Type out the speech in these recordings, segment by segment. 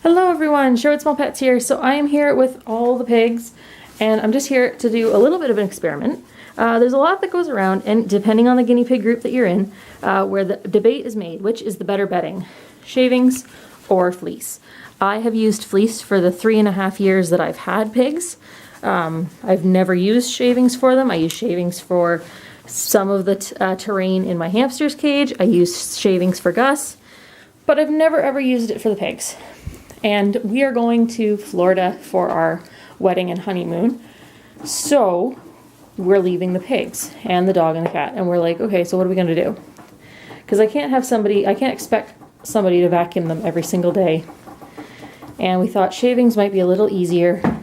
Hello everyone, Sherwood Small Pets here. So I am here with all the pigs and I'm just here to do a little bit of an experiment. There's a lot that goes around, and depending on the guinea pig group that you're in, where the debate is made, which is the better bedding, shavings or fleece. I have used fleece for the 3.5 years that I've had pigs. I've never used shavings for them. I use shavings for some of the terrain in my hamster's cage. I use shavings for Gus, but I've never ever used it for the pigs. And we are going to Florida for our wedding and honeymoon. So we're leaving the pigs and the dog and the cat. And we're like, okay, so what are we gonna do? Because I can't expect somebody to vacuum them every single day. And we thought shavings might be a little easier,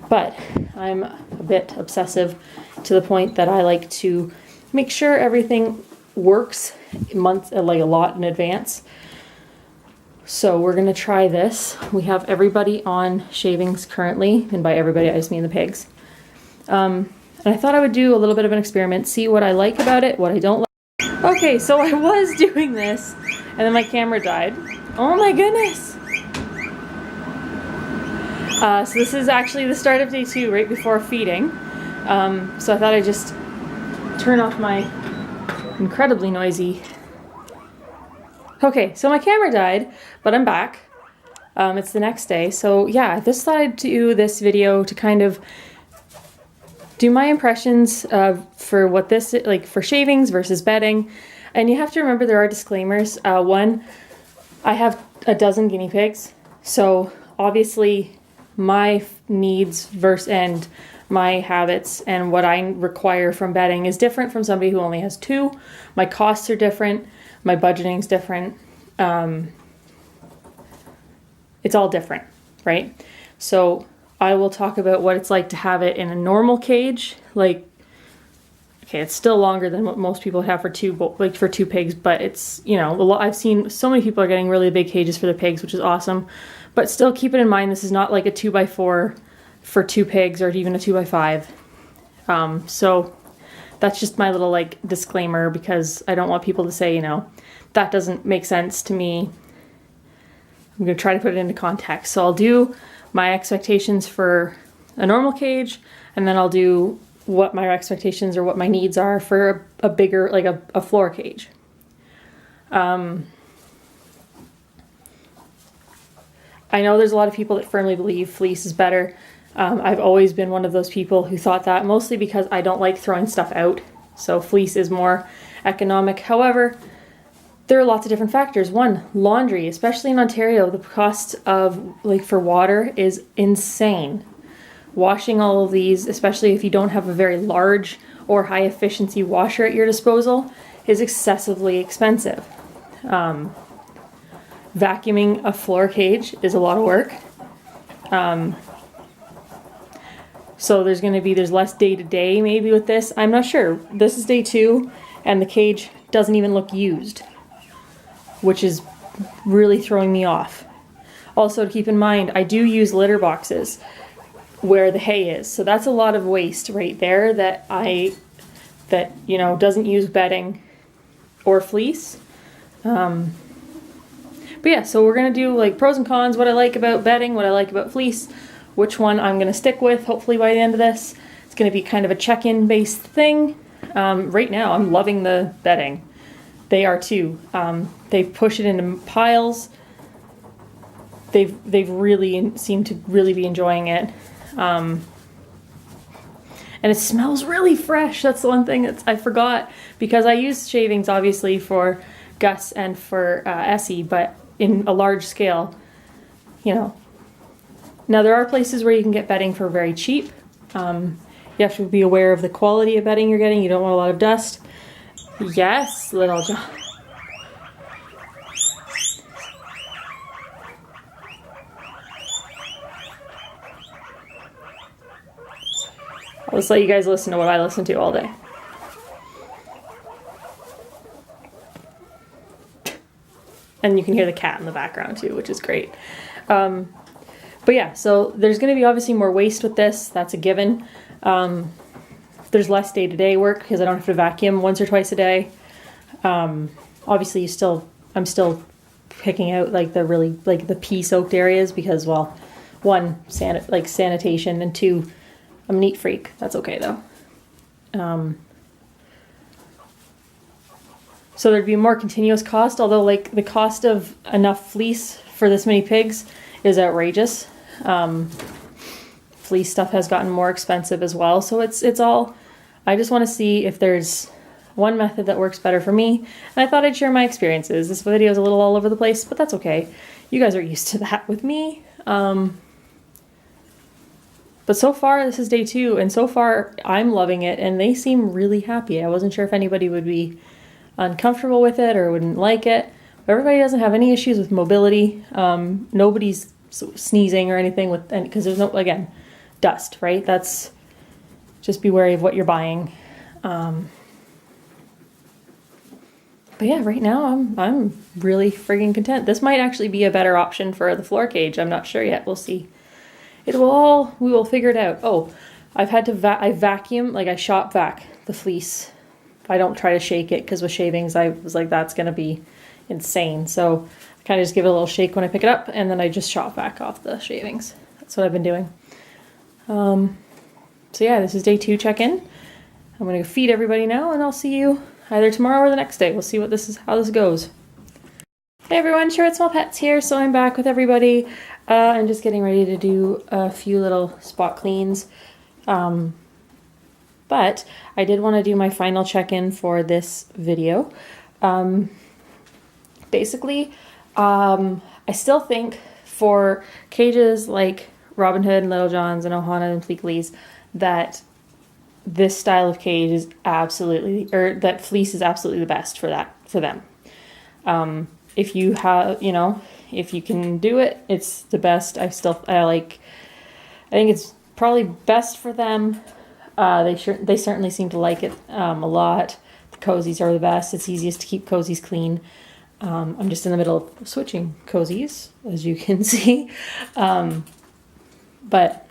but I'm a bit obsessive to the point that I like to make sure everything works months, like a lot in advance. So we're gonna try this. We have everybody on shavings currently, and by everybody I just mean the pigs. And I thought I would do a little bit of an experiment, see what I like about it, what I don't like. Okay, so I was doing this, and then my camera died. Oh my goodness! So this is actually the start of day 2, right before feeding. So I thought I'd just turn off my incredibly noisy. Okay, so my camera died, but I'm back. It's the next day. So yeah, I just thought I'd do this video to kind of do my impressions for what this, like for shavings versus bedding. And you have to remember there are disclaimers. One, I have a dozen guinea pigs. So obviously my needs and my habits and what I require from bedding is different from somebody who only has 2. My costs are different. My budgeting's different. It's all different, right? So I will talk about what it's like to have it in a normal cage. Like, okay, it's still longer than what most people have for two pigs, but it's, you know, I've seen so many people are getting really big cages for their pigs, which is awesome. But still keep it in mind, this is not like a 2x4 for 2 pigs or even a 2x5. So that's just my little like disclaimer, because I don't want people to say, you know, that doesn't make sense to me. I'm going to try to put it into context. So I'll do my expectations for a normal cage, and then I'll do what my expectations or what my needs are for a bigger, like a floor cage. I know there's a lot of people that firmly believe fleece is better. I've always been one of those people who thought that, mostly because I don't like throwing stuff out. So fleece is more economic. However, there are lots of different factors. One, laundry, especially in Ontario, the cost of for water is insane. Washing all of these, especially if you don't have a very large or high efficiency washer at your disposal, is excessively expensive. Vacuuming a floor cage is a lot of work. So there's less day to day maybe with this. I'm not sure. This is day 2 and the cage doesn't even look used, which is really throwing me off. Also, to keep in mind, I do use litter boxes where the hay is. So that's a lot of waste right there that you know, doesn't use bedding or fleece. But yeah, so we're gonna do like pros and cons, what I like about bedding, what I like about fleece, which one I'm gonna stick with hopefully by the end of this. It's gonna be kind of a check-in based thing. Right now I'm loving the bedding. They are too. They push it into piles. They've really seemed to really be enjoying it. And it smells really fresh. That's the one thing that I forgot, because I use shavings obviously for Gus and for Essie, but in a large scale, you know. Now there are places where you can get bedding for very cheap. You have to be aware of the quality of bedding you're getting. You don't want a lot of dust. Yes, little John. I'll just let you guys listen to what I listen to all day. And you can hear the cat in the background too, which is great. But yeah, so there's going to be obviously more waste with this. That's a given. There's less day-to-day work because I don't have to vacuum once or twice a day. Obviously I'm still picking out like the really like the pea soaked areas because, well, one, sanitation, and two, I'm a neat freak. That's okay though. So there'd be more continuous cost, although like the cost of enough fleece for this many pigs is outrageous. Fleece stuff has gotten more expensive as well. So it's all, I just want to see if there's one method that works better for me. And I thought I'd share my experiences. This video is a little all over the place, but that's okay. You guys are used to that with me. But so far, this is day 2, and so far I'm loving it, and they seem really happy. I wasn't sure if anybody would be uncomfortable with it or wouldn't like it. But everybody doesn't have any issues with mobility. Nobody's sneezing or anything with, because there's no, again, dust, right? That's, just be wary of what you're buying. But yeah, right now I'm really friggin' content. This might actually be a better option for the floor cage. I'm not sure yet. We'll see. We will figure it out. Oh, I've had to I vacuum, like I shop vac the fleece. I don't try to shake it because with shavings, I was like, that's going to be insane. So I kind of just give it a little shake when I pick it up, and then I just shop vac off the shavings. That's what I've been doing. So yeah, this is day 2 check-in. I'm going to feed everybody now, and I'll see you either tomorrow or the next day. We'll see how this goes. Hey everyone, Charlotte Small Pets here. So I'm back with everybody. I'm just getting ready to do a few little spot cleans. But I did want to do my final check-in for this video. Basically, I still think for cages like Robin Hood and Little John's and Ohana and Pleakley's that this style of cage is absolutely, or that fleece is absolutely the best for them. If you have, if you can do it, it's the best. I think it's probably best for them. They certainly seem to like it a lot. The cozies are the best. It's easiest to keep cozies clean. I'm just in the middle of switching cozies, as you can see. But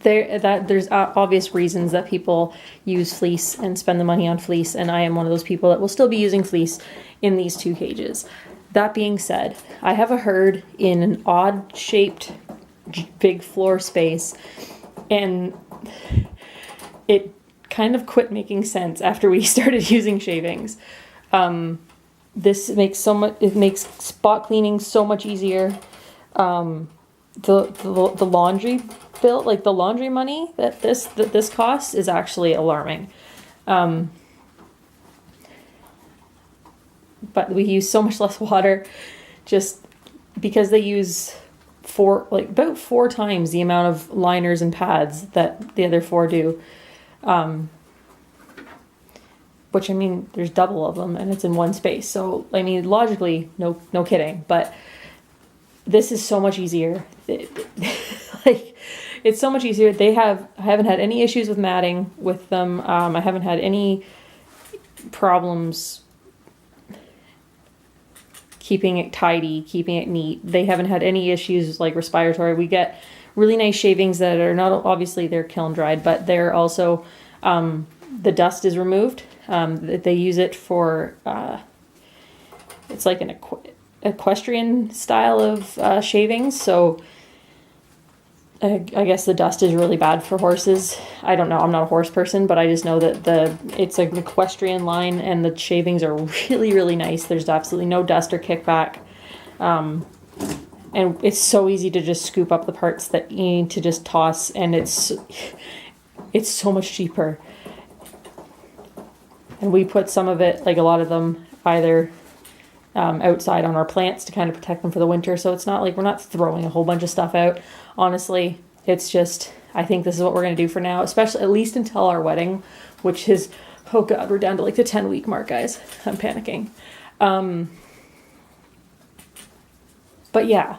there's obvious reasons that people use fleece and spend the money on fleece, and I am one of those people that will still be using fleece in these 2 cages. That being said, I have a herd in an odd-shaped big floor space, and it kind of quit making sense after we started using shavings. This makes spot cleaning so much easier. The laundry bill, like the laundry money that this costs is actually alarming. But we use so much less water just because they use about 4 times the amount of liners and pads that the other 4 do. Which, I mean, there's double of them and it's in one space. So, I mean, logically, no kidding. But this is so much easier. It's so much easier. I haven't had any issues with matting with them. I haven't had any problems keeping it tidy, keeping it neat. They haven't had any issues like respiratory. We get really nice shavings that are not, obviously they're kiln dried, but they're also, the dust is removed. They use it for, it's like an equestrian style of shavings. So I guess the dust is really bad for horses. I don't know. I'm not a horse person, but I just know that it's an equestrian line and the shavings are really, really nice. There's absolutely no dust or kickback. And it's so easy to just scoop up the parts that you need to just toss, and it's so much cheaper. And we put some of it, like a lot of them, either outside on our plants to kind of protect them for the winter. So it's not like we're not throwing a whole bunch of stuff out. Honestly, it's just, I think this is what we're going to do for now, especially at least until our wedding, which is, oh God, we're down to like the 10-week mark, guys. I'm panicking. But yeah,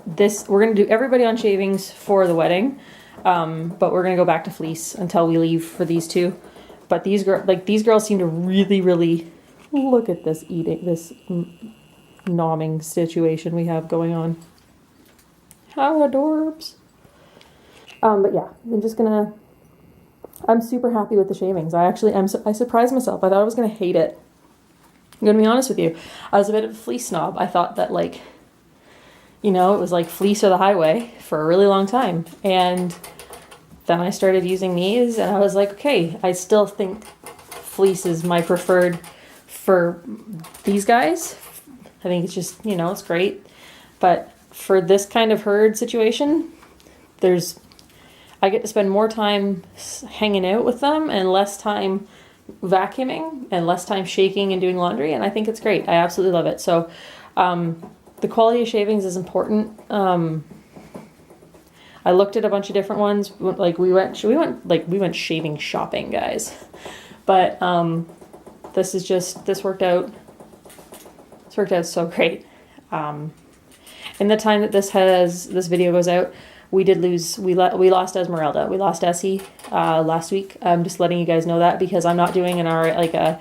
we're going to do everybody on shavings for the wedding. But we're going to go back to fleece until we leave for these 2. But these girls seem to really, really look at this nomming situation we have going on. How adorbs. But yeah, I'm super happy with the shavings. I surprised myself. I thought I was going to hate it. I'm gonna be honest with you. I was a bit of a fleece snob. I thought that like, you know, it was like fleece or the highway for a really long time. And then I started using these and I was like, okay, I still think fleece is my preferred for these guys. I think it's just, you know, it's great. But for this kind of herd situation, I get to spend more time hanging out with them and less time vacuuming and less time shaking and doing laundry. And I think it's great. I absolutely love it. So, the quality of shavings is important. I looked at a bunch of different ones. Like we went shaving shopping, guys. But this worked out. This worked out so great. In the time that this video goes out, we lost Esmeralda. We lost Essie last week. I'm just letting you guys know that because I'm not doing a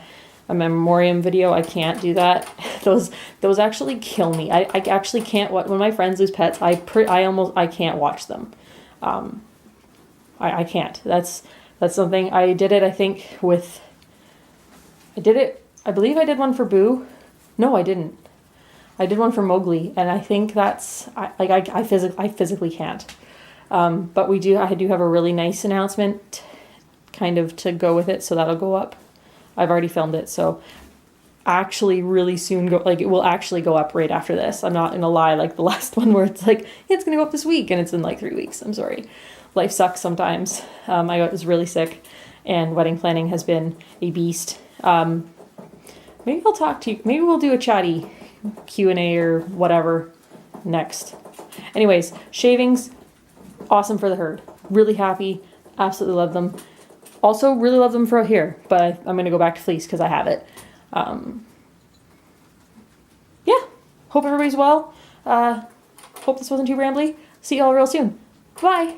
memoriam video. I can't do that. Those actually kill me. I actually can't watch when my friends lose pets. I can't watch them. I can't. That's something I did it. I believe I did one for Boo. No, I didn't. I did one for Mowgli, and I think I physically can't. But I do have a really nice announcement kind of to go with it, so that'll go up. I've already filmed it, so actually really soon it will actually go up right after this. I'm not gonna lie, like the last one where it's like, it's gonna go up this week, and it's in like 3 weeks. I'm sorry. Life sucks sometimes. I was really sick, and wedding planning has been a beast. Maybe I'll talk to you. Maybe we'll do a chatty Q&A or whatever next. Anyways, shavings, awesome for the herd. Really happy. Absolutely love them. Also really love them for out here, but I'm going to go back to fleece because I have it. Yeah. Hope everybody's well. Hope this wasn't too rambly. See y'all real soon. Bye.